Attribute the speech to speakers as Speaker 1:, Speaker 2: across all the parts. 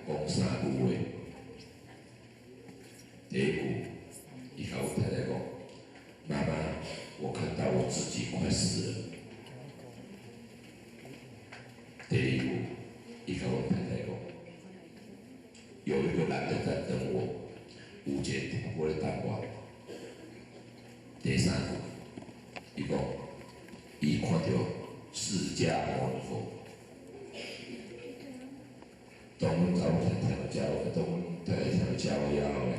Speaker 1: 讲三句话。第一句，伊甲我太太讲：“妈妈，我看到我自己快死了。”第二句，伊甲我太太讲：“有一个男的在等我，有一个我咧等我。”第三句，伊讲：“伊看到释迦牟尼佛。”当阮查某听到遮，当阮太太听到遮以后咧，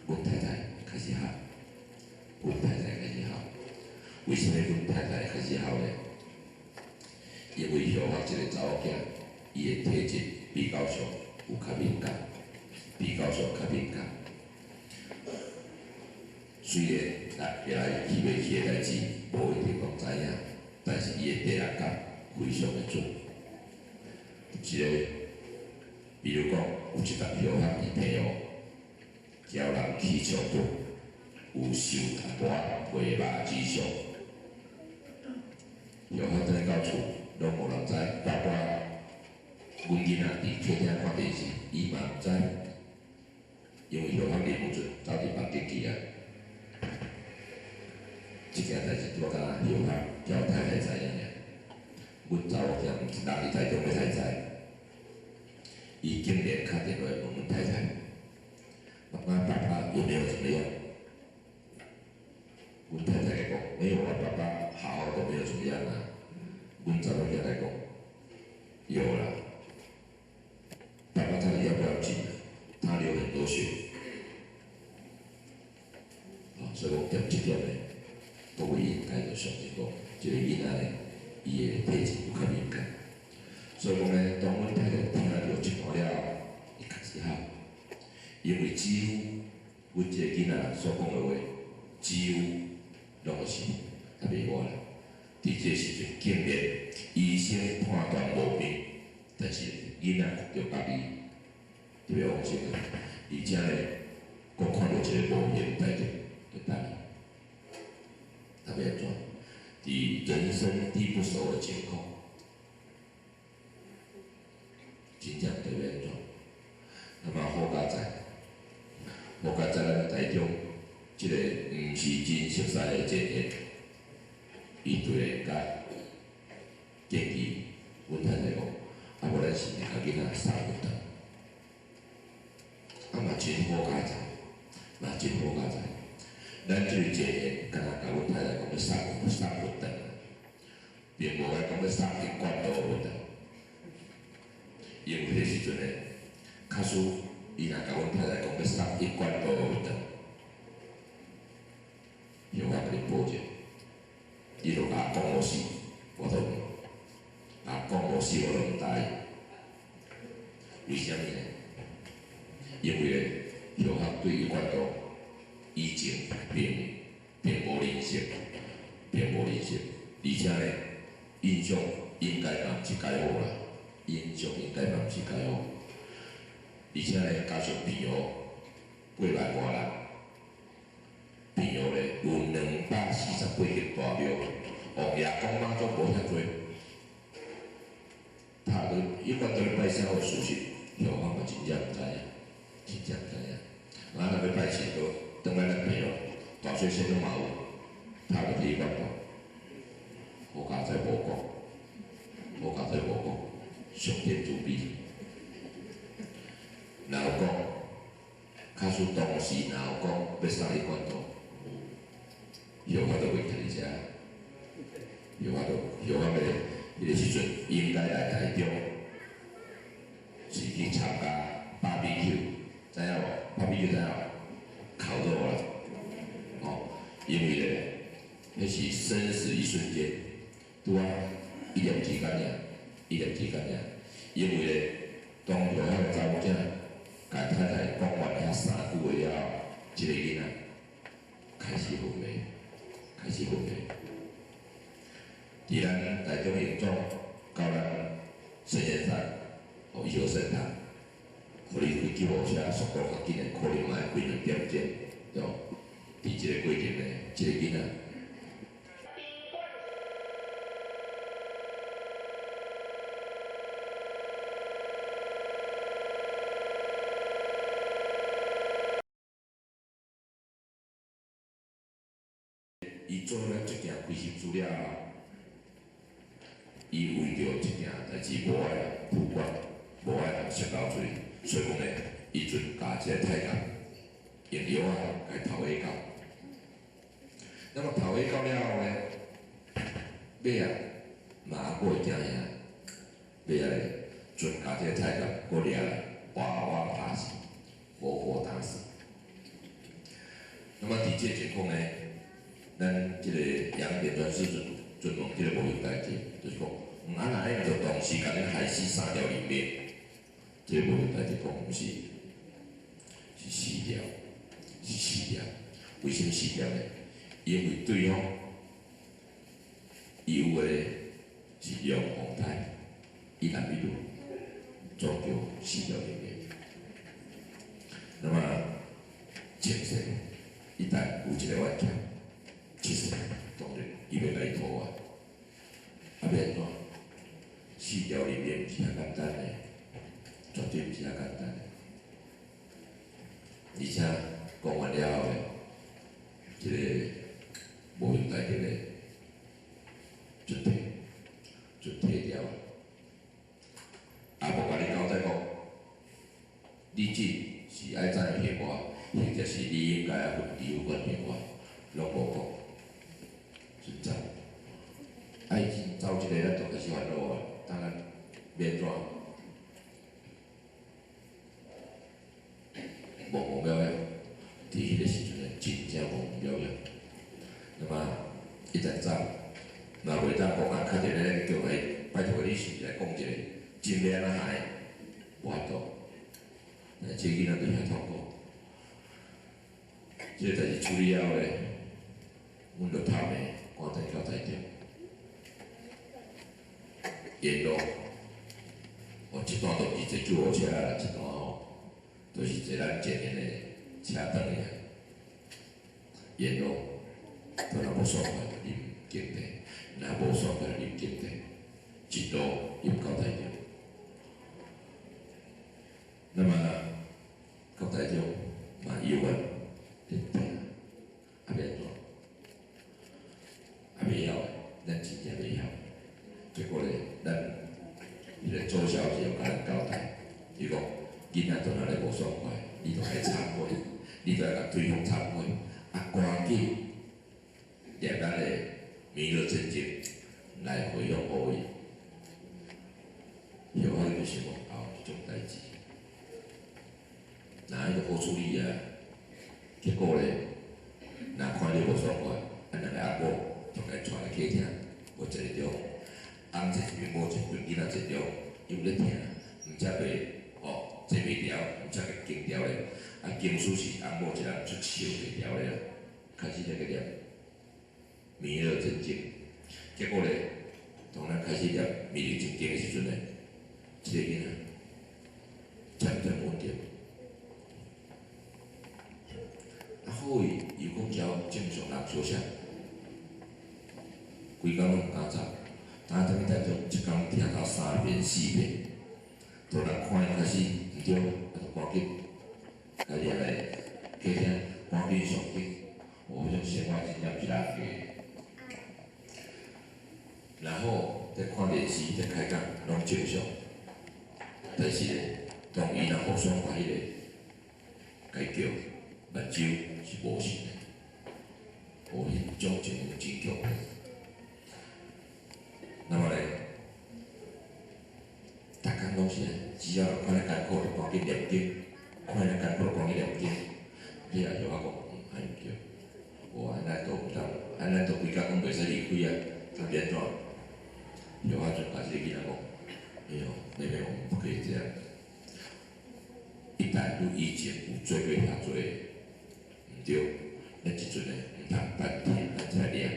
Speaker 1: 阮太太开始喊，阮太太开始喊。为什么阮太太开始喊咧？因为后发一个查某囝，伊的体质比较上有较敏感，比较上较敏感。虽然后来去袂去的代志，无一定讲知影，但是伊的第六感非常的准。一个，比如讲，有一搭后发伫平湖，叫人起冲突，有受盘卖肉之伤。后发转到厝，拢无人知，包括阮囡仔伫客厅看电视，伊嘛毋知，因为后发啉不准，走伫房间去啊。即件代志拄甲后发叫太太知影尔，阮查某囝毋是人伫台中要太知。伊竟然打电话问阮太太：“妈妈，爸爸有没有怎么样？”阮太太讲：“没有啊，爸爸好好的，没有怎么样啊。”阮查某囝来讲：“有啦，爸爸他要不要紧啊？他流很多血。”所以讲点这点呢，都会应该就相信讲，这个囡仔呢，伊的体质有较敏感。所以讲呢，当阮太太听了这一段了，伊开始喊，因为几乎阮这个囡仔所讲的话，几乎拢是较袂歪啦。伫这时阵，竟然医生判断无病，但是囡仔着家己特别放心啊，而且呢，佫看到一个无形代志，就等伊，特别安怎？伫人生地不熟的情况。真正特别安怎？那么好佳哉，好佳哉咱台中即个毋是真熟悉的前员，伊突然间建议阮太太讲，啊无咱是甲囡仔送活动，啊嘛真好佳哉，嘛真好佳哉。咱即个前员，敢若甲阮太太讲要送活动，并无来讲要送去关岛活动。因为迄时阵咧，卡叔伊若甲阮太太讲要送去关岛活动，后我甲你保证，伊就甲我讲无死，我都甲讲无死，我都毋答应。为虾米呢？因为咧，后我对于关岛以前并无认识，而且咧，印象应该嘛毋是介好啦。印象应该嘛毋是介好，而且咧加上平湖8万外人，平湖咧有248间大庙，王爷公妈祖无遐多，他都一般都咧拜啥有事实，后我嘛真正毋知影，真正毋知影。咱若要拜神都转来咱平湖，大细神拢嘛有，他就去关岛，好佳哉无讲，好佳哉无讲。上天主庇，然后讲，卡叔当时然后讲要送去关岛，后我都袂听你遮，后我迄个时阵应该来台中，是去参加BBQ，知影无？BBQ 知影无？烤肉啦，因为咧，迄是生死一瞬间，拄啊一念之间尔。因为咧，当后仔的查某囝甲太太讲完遐3句话了后，即个囡仔开始昏迷。伫咱台中营总到咱圣贤山，互伊学圣堂，互你开救护车速度较紧的，可能嘛会几2点钟，对。伫即个过程咧，即个囡仔。伊做了即件开心资料，伊为着即件代志无爱曝光，无爱涉到水，所以讲咧，伊阵加即个太监用药啊，甲伊头下到。那么头下到了后咧，尾啊嘛过会惊遐，尾啊咧，阵加即个太监，过掠来，哇哇打死，活活打死。那么伫即情况呢，咱即个杨典传师阵问即个无用代志，就是讲，啊那迄就当时甲恁害死3条人命，即个无用代志讲毋是，是死掉，是死掉。为什么死掉呢？因为对方伊有诶是用红太，伊男女终究死掉人命。那么前世。一旦有一个冤家，其实当然伊要来讨啊，要安怎？死掉里面毋是遐简单诶，绝对毋是遐简单诶。而且讲完了后诶，即个无用代志诶，就退掉啊。啊，无甲你交代讲，你只是爱怎样骗我？或者是你应该要离有关电话，拢无讲，真正。啊，已经走一个咱就开始烦恼啊，当然免怎？懵懵了了，伫迄个时阵呢，真正懵懵了了。那么一旦走，若袂当讲啊，较侪咧叫来拜托你是来讲一个真命啊害，无法度。即囡仔对遐痛苦。即个代志处理了后咧，阮就探的赶快交代着。沿路，一段都毋是坐救护车啦，一段都是坐咱前面的车等的。沿路，都若无爽快就啉警茶，若无爽快就啉警茶，一路啉交代着。那么交代着嘛有啊。认定啊，免怎？啊，袂晓诶，咱真正袂晓。结果咧，咱迄个周小姐有甲咱交代，伊讲囡仔倒来咧无爽快，你着爱忏悔，你着爱甲对方忏悔，啊，赶紧念咱诶弥勒真经来回向好意。后我就想讲，迄种代志，哪一个好处理啊？结果咧，若看你无爽快，啊，两个阿母就该带来客厅，无坐着，翁坐一边，某一边，囡仔坐着，因咧听，毋则袂坐袂牢，毋则会惊掉咧。啊，经书是翁某一人出笑袂牢咧，开始咧个念弥勒真经，结果咧，当咱开始念弥勒真经的时阵咧，即个囡仔渐渐稳定。啊，好伊又讲照正常人相啥，规工拢毋敢走，呾等等种一工听到3遍4遍，都人看伊开始毋对，啊，就赶紧，家己来客厅赶紧上紧，迄种生活真正毋是人过。然后在看电视、在开讲拢正常，但是咧，当伊若互相看迄个，该叫目睭。是无神的，无迄种情况真强。那么咧，逐工拢是只要看咧艰苦就赶紧念经，看咧艰苦就赶紧念经。你也就我讲，安尼叫，无安咱都毋通，安咱都规工拢袂使离开啊，他变怎？有我就甲这个囡仔讲，哎呦，妹妹，我们不可以这样。一旦有以前有做过遐做。对，咱即阵咧毋通半天咱才念，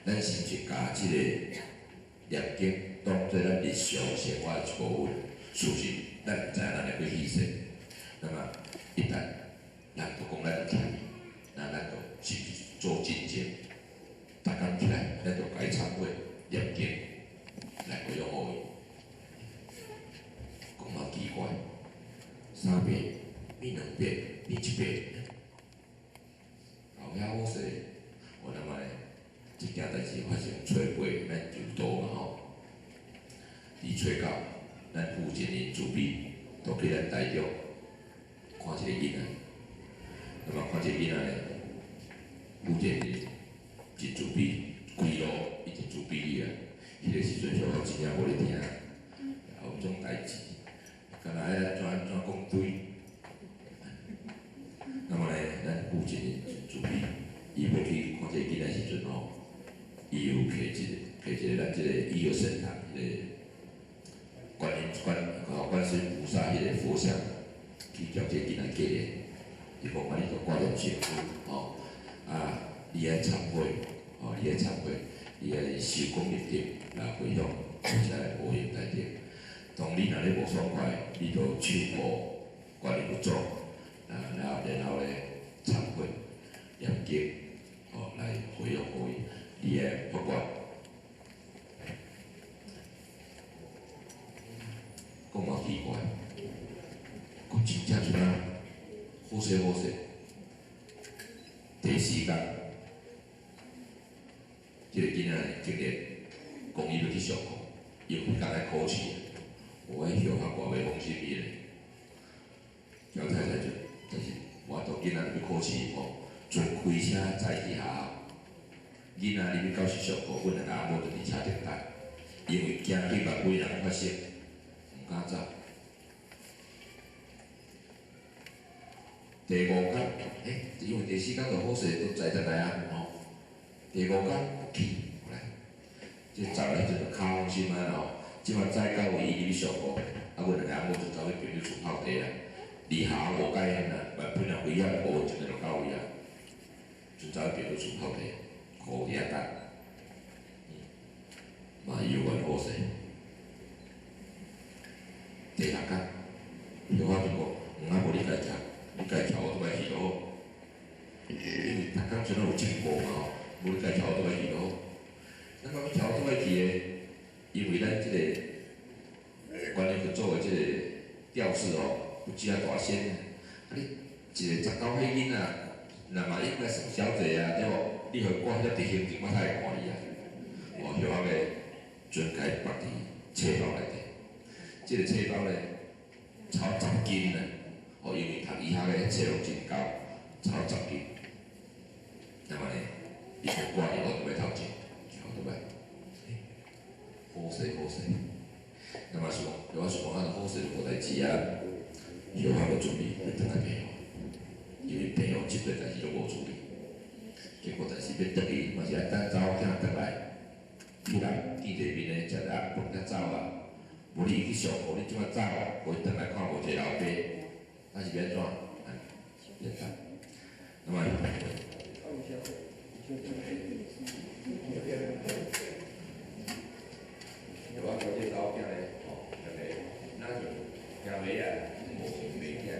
Speaker 1: 咱是毋是甲即个念经当做咱日常生活的一部分？事实咱毋知影咱会去牺牲，那么一旦咱都讲咱有听，那咱就是做真正，逐工起来，咱就该忏悔念经来回向好意。讲嘛奇怪，3遍变2遍变1遍。后遐好势，我他妈嘞，伫找到咱附近的厝边，都去咱台中看一个囡仔，那么看这个囡仔呢，附近的一厝边，规路一直厝边去啊，迄个时阵小可真正无咧听，有种代志，敢若爱怎讲对。那么呢，咱附近的厝边，伊要去看这个囡仔时阵吼，伊有摕一个咱即个医药神堂迄个观世音菩萨迄个佛像，去叫这个囡仔过的。伊讲啊，你着挂点钱吼，你爱忏悔，你爱忏悔，你爱修功立德来回向，才来保佑大家。当你若咧无爽快，你着求佛观音佛祖，然后咧忏悔、念经，来回向保佑你的福报。讲嘛奇怪，讲真正像啊，好势，第4天，即个囡仔竟然讲伊要去上课，伊有迄工来考试，我迄小学外面放心伊咧。小太太就是我到囡仔要考试吼，全开车载去学校。囡仔入去教室上课，阮两个阿某就伫车顶等，因为惊去万几人发生，毋敢走。第5天，因为第4天就好势都载倒来啊吼。第5天去，来，即走来阵就较放心啊吼。即摆载到位伊入去上课，阮两个阿某就走去朋友厝泡茶啊。离学校无解远啊，原本啊几啊5分钟就到位啊，就走去朋友厝泡茶，考遐等，嘛有缘好势。第6天，小可就讲，无你家食，你家超我都摆去咯。因为逐工阵有进步嘛吼，无你家超我都摆去咯。咱讲要超我都摆去的，因为咱即个观音佛祖的即个吊饰哦，有遮大仙啊！你一个19岁囡仔，若嘛应该算小济啊，对无？你互我迄个直行证，我才会看你啊。小可个全家放伫册包内底，即个册包咧超10斤啊！因为读医学个册拢真厚，超10斤。那么呢，伊就挂伫学堂头前，对袂？好势。那么是讲，我是讲，好势就无代志啊。小可要准备要转来平湖，因为平湖即块代志都无处理。结果但是要转去，嘛是爱等查某囝转来，你人见地面的，食了暗饭才走啊。无你去上课，你即摆走啊，无伊转来看无一个老爸，那是要安怎？简单。那么，就我这个老囝咧，那就行袂啊，无行袂起来。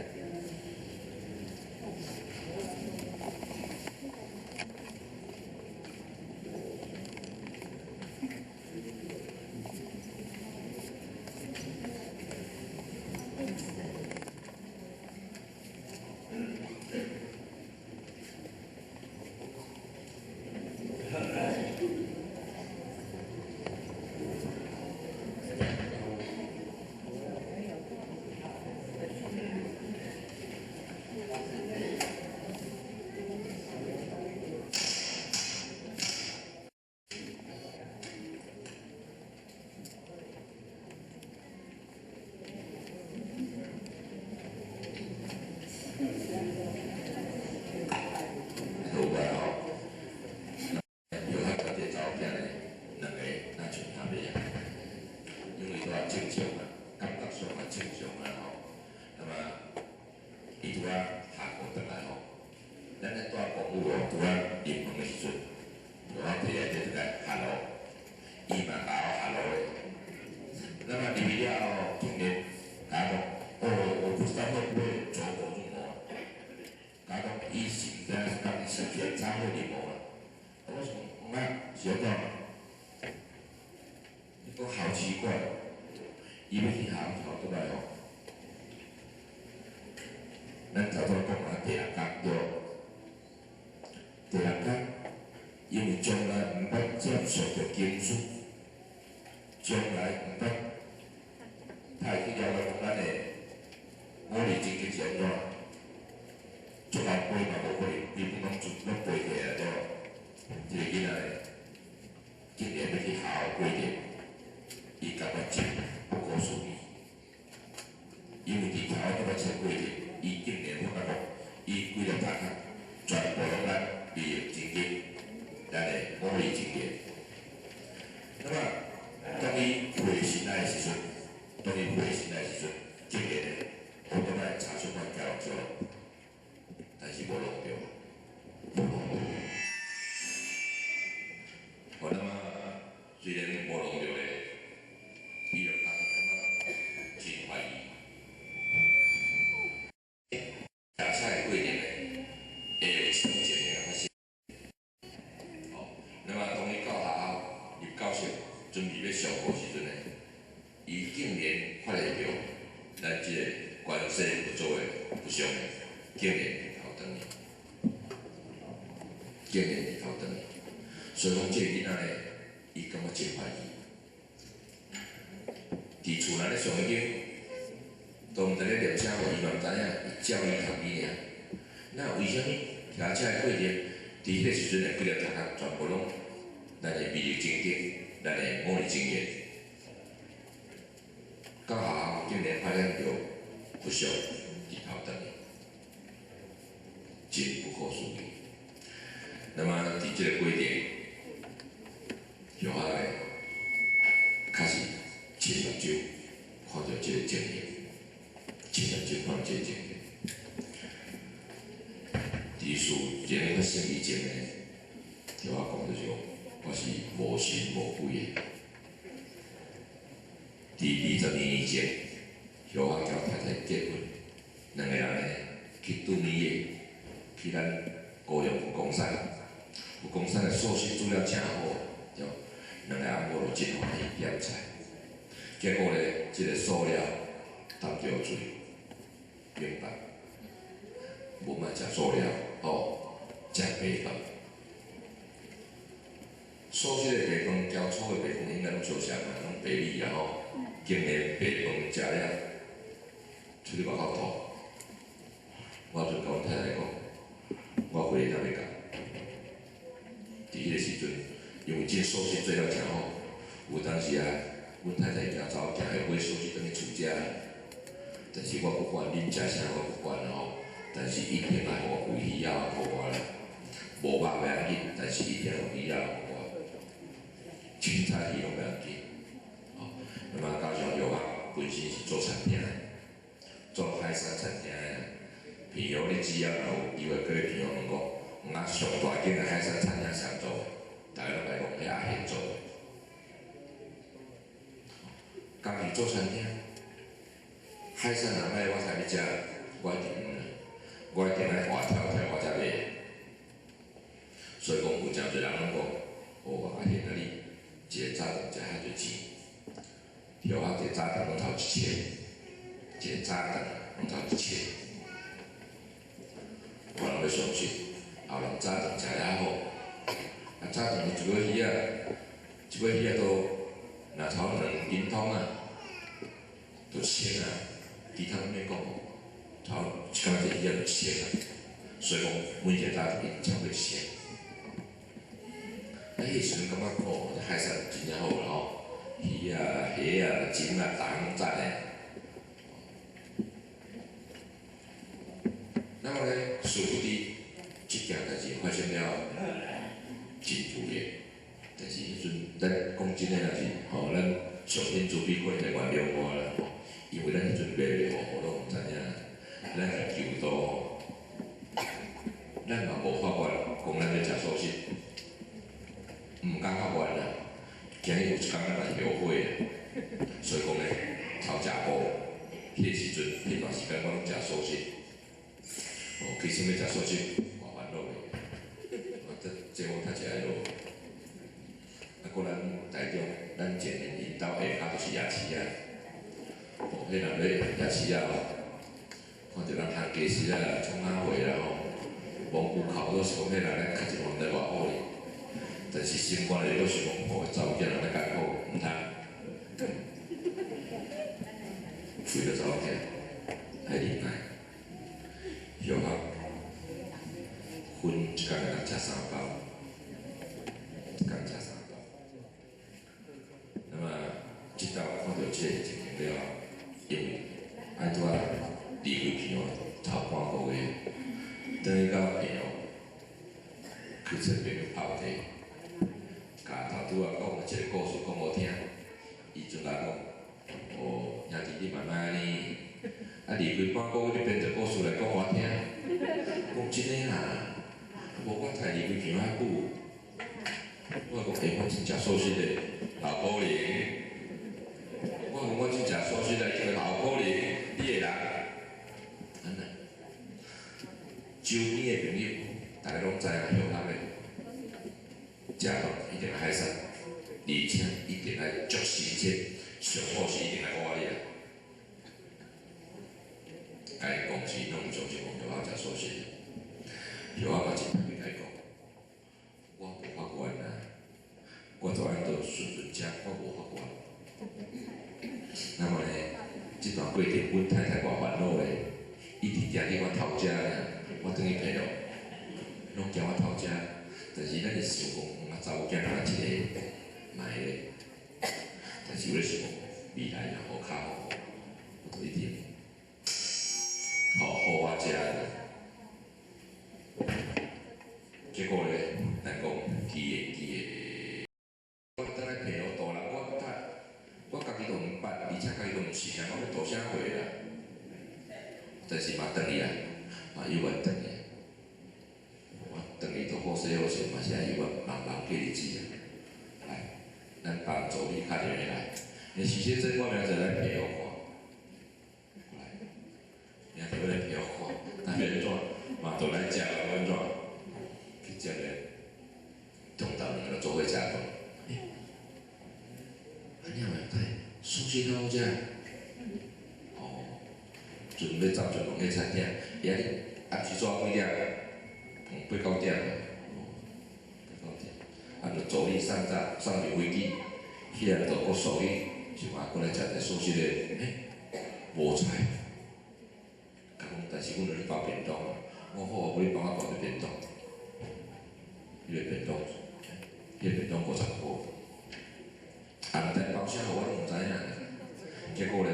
Speaker 1: 安怎？出来飞嘛无可能，基本拢飞起来了，即个囡仔竟然要去学校规定，伊感觉真不可思议。因为伫头拄仔册规定，伊竟然我感觉伊几个同学全部拢咱利用经济，咱的武力经济。那么当伊回心来的时阵，竟然我倒来查询看交流了，但是无弄着，那么虽然无弄着咧，伊就感觉真怀疑。查册的规定咧，会有一种情形发生。那么当伊到学校入教室，准备要上课时阵咧，伊竟然发现到咱即个关系不做的不详的，竟然伫头转去，所以讲即个囡仔咧，伊感觉真怀疑。伫厝内咧上经，都毋知咧念啥话，伊嘛毋知影，伊照伊读伊尔。那为虾米查册的过程，伫迄个时阵诶，几个同学全部拢咱的美丽经济，咱的武力经验，到学校竟然发现到不详伫头转去，真不可思议。那么伫即个过程，向下来开始深目睭看到即个情形，伫事情发生以前呢，向我讲就是讲，我是无神无鬼的。伫20年以前，向我交太太结婚，两个人呢去度蜜月，去咱高雄福光山的寿司煮了真好，对，两个人我就真欢喜点菜。结果呢，即个塑料淡着水，明白？无莫食塑料，食白饭。寿司的白饭，交粗的白饭应该拢相像嘛，拢白米啊吼。竟然白饭食了，出去外口吐。我就甲阮太太讲，我回来才要讲。伫迄个时阵，因为即寿司做了真好，有当时啊，阮太太惊走，惊要买寿司转去厝食。但是我不管恁食啥，我不管吼。但是一定来互有鱼仔互我啦，无肉袂要紧，但是一定有鱼仔互我。凊彩鱼拢袂要紧。那么加上药啊，本身是做餐厅的，做海产餐厅的。平遥你只要有机会过去平遥问讲，上大间的海产餐厅谁做的？大家拢来讲，迄阿贤做的。家己做餐厅，海产若歹我才要食，我一定爱活跳我才买。所以讲有真侪人拢讲，阿贤啊你一个早顿食遐侪钱。有一个早顿拢头1000，一个早顿拢头1000，我人要相信，后人早顿食遐好，早顿一尾鱼仔都若头2斤桶啊，就1000啊，其他拢免讲，头一工一鱼仔就1000啊，所以讲每一个早顿一定超过1000。迄时阵感觉海产真正好啦吼。鱼啊、虾啊、钱啊，逐项拢赞诶。那么呢，殊不知即件代志发生了，真自然。但是迄阵咱讲真诶，若是咱上天主庇会来原谅我啦，因为咱迄阵卖袂好，我拢毋知影。咱来求道，咱嘛无法愿讲咱要食素食，毋敢发愿啦。今日有一工咱来后悔啊，所以讲呢，头食补，迄个时阵，迄段时间我拢食素食。其实要食素食，偌烦恼的。这我较食落。搁咱台中，咱前面因兜下骹就是夜市啊。迄若要夜市啊，看着咱行街市啊、创啥货啦吼，蒙古口都是讲迄若咱较一万在偌好哩。但是心肝里都想讲，查某囝人咧艰苦，毋通，为了查某囝，爱忍耐。看到即个情形了，因为爱拄仔离开片哦，头半个月，等于到片哦，去找朋友泡茶，甲头拄仔讲一个故事讲好听，伊就甲讲，哦，兄弟你慢慢安尼，啊离开半个月你编一个故事来讲我听，讲真诶啦，无我才离开片遐久。我讲，我真正熟悉的老可能。我讲我真正熟悉的一个老可能，你会人，安尼。周边的朋友，大家拢知影向南的，食饭一定海产，而且一定爱足新鲜，上好是一定爱活的啦。甲伊公司拢唔相信讲向南真熟悉，向南嘛真歹甲伊讲，我无法管啊。我做安做顺顺食，我无法管。那么呢，这段过程，阮太太偌烦恼咧，一直惊去我头家尔，我等于骗咯，拢惊我头家。但是咱是想讲，查某囝若一个，嘛会咧。但是有咧想讲，未来若好较好，我就一定好我食的。结果咧，咱讲记个。我倒来陪我大人，我家己都毋捌，而且家己都毋信啊，我要大啥货啦？但是嘛，转去啊，嘛有缘转去。我转去都好势好势，嘛是爱有缘慢慢过日子啊。来，咱帮助你敲电话来，你事先说我明仔来陪我看，来，明仔要来陪我看，那要安怎？嘛都来食啊，安怎？去食咧，中昼两个做伙食饭。安尼话，熟悉较好食。哦，准要走就拢去餐厅，今日暗时煞几点？8、9点。哦，8、9点。啊，就早起上上飞机，起来就搁属于就话过来食者熟悉的，无菜。甲讲，但是阮有咧包便当，我好，我你帮我包个便当。迄个便当50块。啊，但包啥我拢毋知影。结果咧，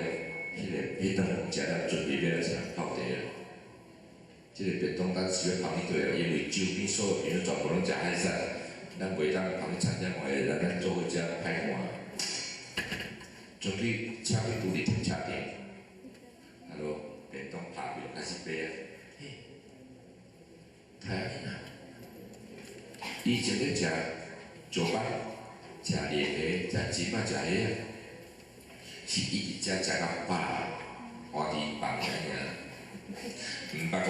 Speaker 1: 迄顿饭食了，准备要来食泡茶啦。即个便当咱是要放去对啦，因为周边所有朋友全部拢食海产，咱袂当放去餐厅外个，咱做伙食歹看。转去车去拄伫停车场，啊落便当拍开开始爬啊，太安尼啦。以前咧食石斑。食鲢鱼、食金仔、食虾啊，是一直食到饱，欢喜放安尼啊。毋捌讲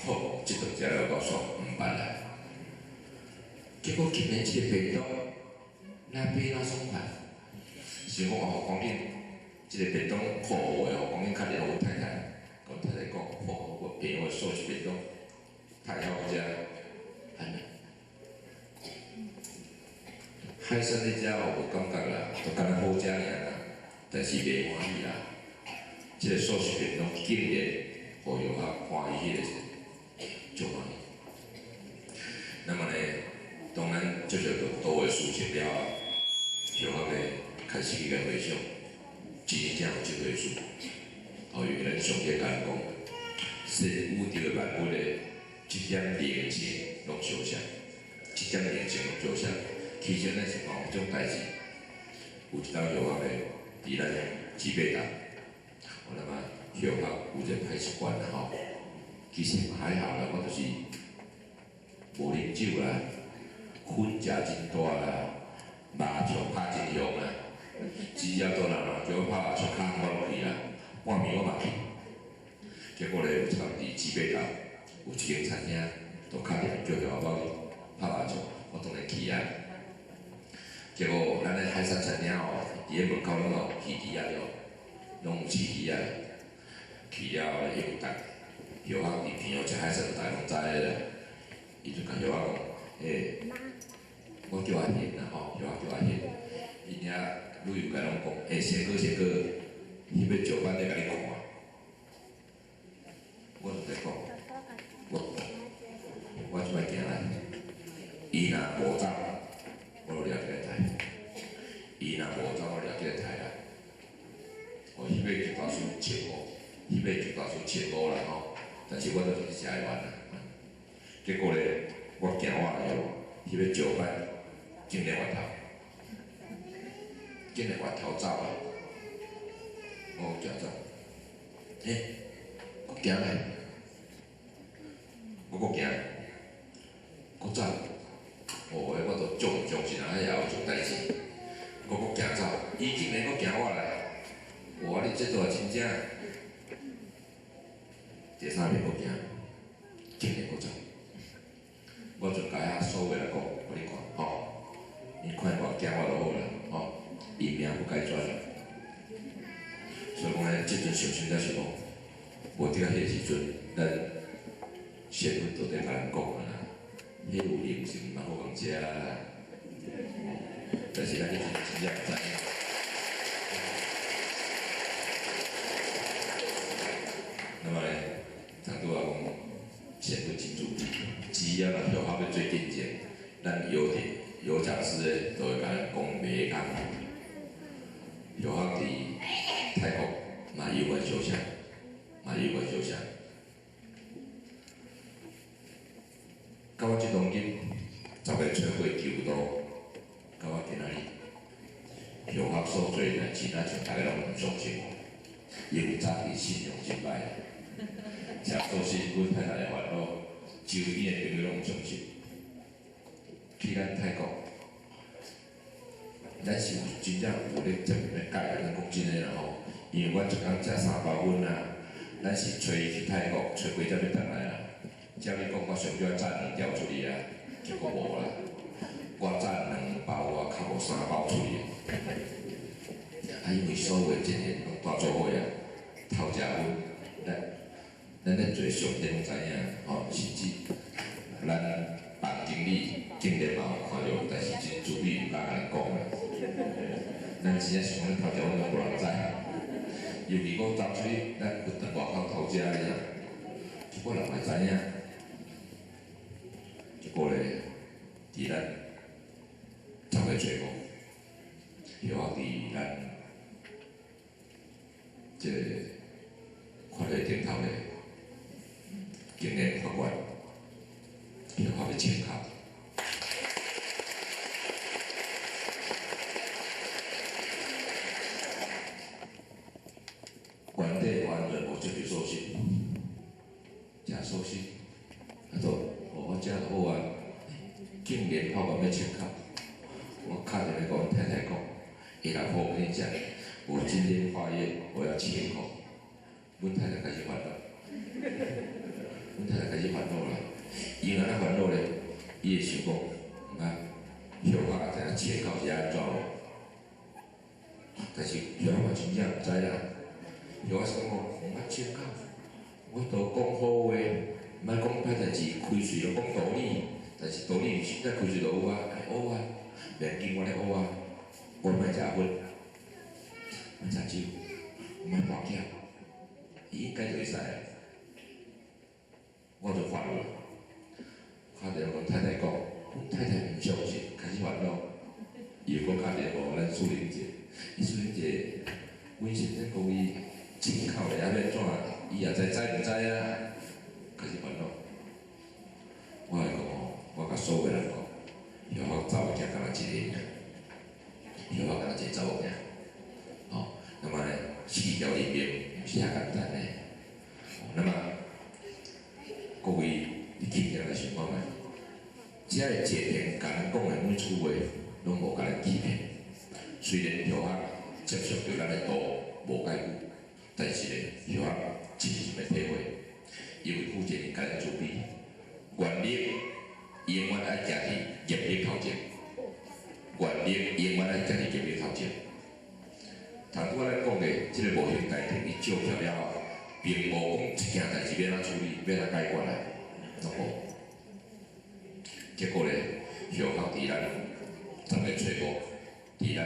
Speaker 1: 好，即顿食了够爽，毋捌啦。结果今年即个便当，咱买哪爽法？想讲哦，赶紧即个便当好诶哦，赶紧敲电话阮太太，阮太太讲好，我便我素食便当，太好食，安尼。海参咧食哦，无感觉啦，就敢若好食尔啦，但是袂欢喜啦。即个素食便当竟然，互游客欢喜迄个，足欢喜。那么呢，当然接着就多位事情了后，游客咧开始去甲回想，真正有即回事。后有人上街甲人讲，是有着个万物咧，一点灵性拢相像，一点灵性拢相像。其实咱是讲有种代志，有一道游客咧，伫咱基北达，我感觉游客有一个歹习惯啦吼。其实还好啦，我就是无啉酒啦，薰食真大啦，麻将拍真凶啦，只要倒人叫我拍麻将，骹我落去啦，半暝我嘛去。结果咧，有一工伫基北达有一间餐厅，就敲电话叫游客拍麻将，我当然去啊。结果，咱咧海产餐厅吼，伫个门口拢有鱼池仔了，拢有饲鱼仔。去了后，伊有逐游客伫片后食海产，大家拢知个啦。伊就甲游客讲，我叫阿贤啦吼，游客叫阿贤。伊遐旅游甲拢讲，贤哥，伊要石斑咧甲你看。我就在讲，我即摆行来，伊若无走。我就掠起来抬，伊若无走，我掠起来抬啦。数15，迄尾就大数15啦吼，但是我都是写完啦。结果咧，我行我了，迄尾石板竟然回头，竟然回头走啊！我行走，我行来，我搁行，搁走，我都足唔相信啊！也有做代志，我搁行走，伊竟然搁行我来，你这都真正，第三遍搁行，竟然搁走，我就甲遐所有来讲，你看你看我行我就好啦，伊命不该转。所以讲咧，即阵想想才是讲，无伫个迄时阵，咱先父都在甲咱讲啊啦，迄有灵是毋通好讲食啦，但是咱迄阵真正毋知影。那么咧，当拄仔讲先父真主只要若后要做见证，咱有讲师咧，都会甲咱讲袂讲。有法伫泰国嘛有关小城，到我即当今10月初过9度，到我今仔日，有法所做代志，咱像大家拢唔相信，因为早期信用真歹，像做事阮太太的烦恼，周边的朋友拢唔相信，去咱泰国。咱是真正有咧证明咧改，咱讲真诶啦吼。因为阮一工食3包粉啊，咱是找伊去泰国，找几才要倒来啦。照你讲，我上少炸2条出去啊，结果无啦。我炸2包，我较无3包出去。因为所有诶经验拢大做伙啊，偷食粉，咱咧做上店拢知影，甚至咱办经理竟然嘛有看到，但是真主意毋敢甲咱讲啦。咱真正想讲偷食阮拢无人知，尤其我走出去，咱有踮外口偷食咧，结果人也知影。结果咧，伫咱10月初5，又伫咱即个法律顶头咧，竟然法官又要请考。原地完全无接受收信，真收信，我遮就好啊，竟然法官要请考，我打电话甲阮太太讲，老婆，我跟你讲，我今天发愿，我要请考，阮太太开始烦恼，啦，伊安尼烦恼咧，伊会想讲，小可知影请考是安怎咯，但是小可真正毋知啦。有我想讲，请教，我都讲好话，莫讲歹代志，开喙就讲道理，但是道理实在开喙就有啊，爱学啊，免紧我咧学啊，我莫食粉，莫食酒，莫跋筊，伊应该就会使啊。我就烦恼，打电话甲太太讲，太太毋相信，开始烦恼，伊又搁打电话咱苏玲姐，苏玲姐，阮先生讲伊。请考的还要怎？伊也知毋知啊？开始烦恼。我会讲我甲所有人讲，以后查某囝敢若一个尔，以后敢若一个查某囝。那么呢，4条人命毋是遐简单的。那么各位，你轻点来想看觅，只个界定甲咱讲的每句话，拢无甲咱欺骗。虽然条法接受对咱的道无解决。但是咧，有法真心的体会，因为负责任甲咱自卑，原力永远爱行伫业力头前，原力永远爱行伫业力头前。头拄仔咱讲的即个无形界定，伊照跳了后，并无讲一件代志要安怎处理，要安怎解决来，拢无。结果咧，有法伫咱10月初5，伫咱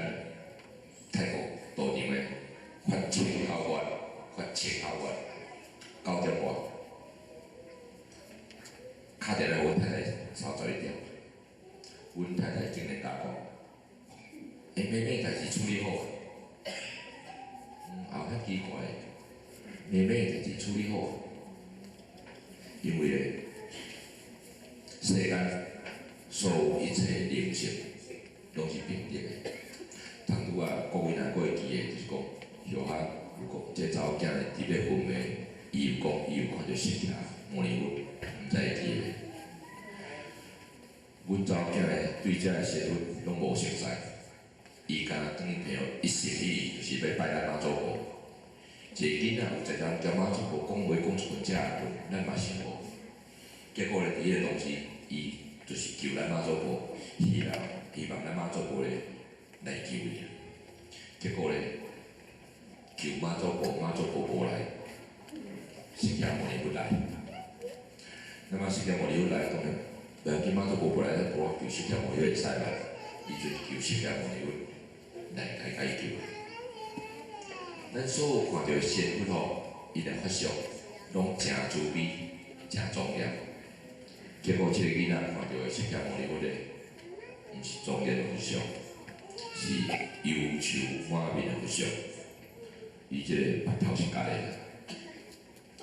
Speaker 1: 泰国道场咧发请考官。请考官9点外，打电话阮太太吵12点，阮太太竟然甲讲，妹妹代志处理好，遐奇怪，妹妹代志处理好，因为咧世间所有一切灵性拢是平等的。当拄啊，国民若会记的，就是讲，后下有讲，这查某囝咧伫咧分的，伊有讲，伊有看到神奇魔力物，毋知会记的。阮查某囝咧对遮个神物拢无熟悉，伊敢当朋友一心一意就是要拜咱妈祖婆。一个囡仔有一人甲妈祖婆讲话讲出遮个咱嘛是无。结果咧，伊个当时，伊就是求咱妈祖婆，希望咱妈祖婆咧来救伊。结果咧，求妈祖婆，妈祖婆无来，释迦牟尼佛来。那么释迦牟尼佛来，当然，不要紧，妈祖婆无来，咱无求释迦牟尼佛会使来，伊就求释迦牟尼佛来解救。咱所有看到的神佛吼，伊来发相，拢诚慈悲、诚庄严。结果即个囡仔看到的释迦牟尼佛咧，毋是庄严的佛像，是忧愁满面的佛像。伊即个目头是假的，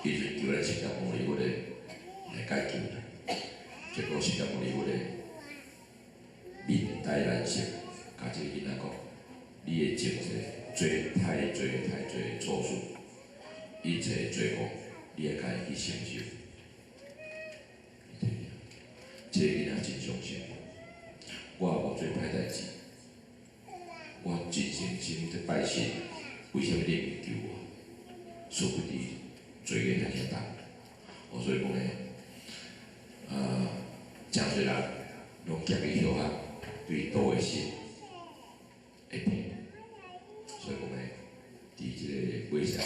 Speaker 1: 伊就叫咱释迦牟尼佛咧来解救咱。结果释迦牟尼佛咧面带难色，甲即个囡仔讲：你的情势太错事，一切罪恶，你会家己去承受。这个囡仔真伤心，我也无做歹代志，我真诚心在拜神，为什么你唔救我？殊不知罪孽太大，所以讲咧，真侪人拢夹去后下对道的神会听，所以讲咧，伫即个尾上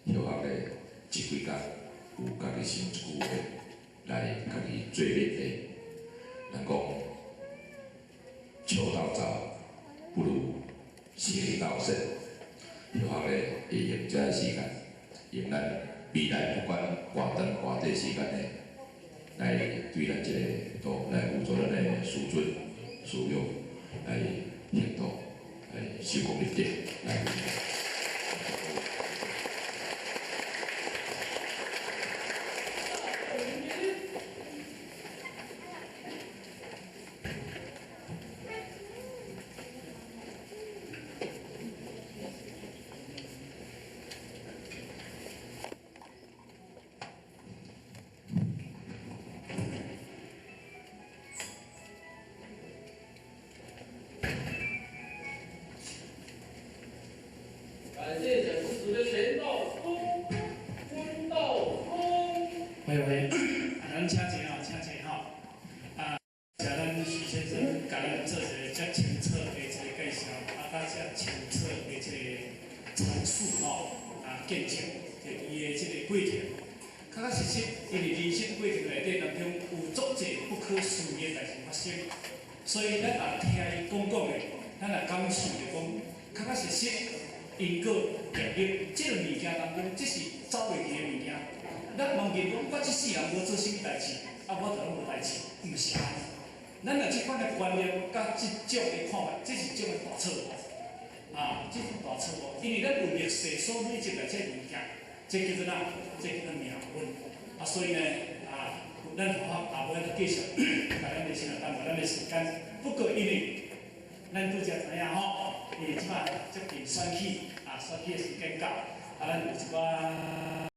Speaker 1: 后下咧一几工有家己想一句话来家己做面的。人讲，求道早不如行道深。后下咧会用这个时间，用咱未来不管偌长偌短时间咧，来对咱这个道来辅助咱的师尊、师友来行道，来修功立德，来。
Speaker 2: 感谢整师的全道风，公道风。
Speaker 3: 喂，咱请坐吼，请坐吼。谢咱徐先生甲咱做一个遮清澈的一个介绍，甲遮清澈的一个阐述吼，见证就伊的这个过程。确实实，因为人生过程内底当中有足侪不可思议的代志发生，所以咱也听伊讲的，咱也感受着讲，确实实。因果业力，即个物件当中，即是走袂记的物件。咱忘记讲，我即世人无做啥物代志，我就拢无代志，毋是安尼。咱若即款的观念，甲即种的看法，这是种的大错误。这是大错误，因为咱有历史所累积的这物件，这叫做哪？这叫做命运。所以呢，咱同学下尾继续，甲咱的先来耽误咱的时间。不过因为咱拄则知影吼。即摆接近选举，选举的时间到，咱有一寡。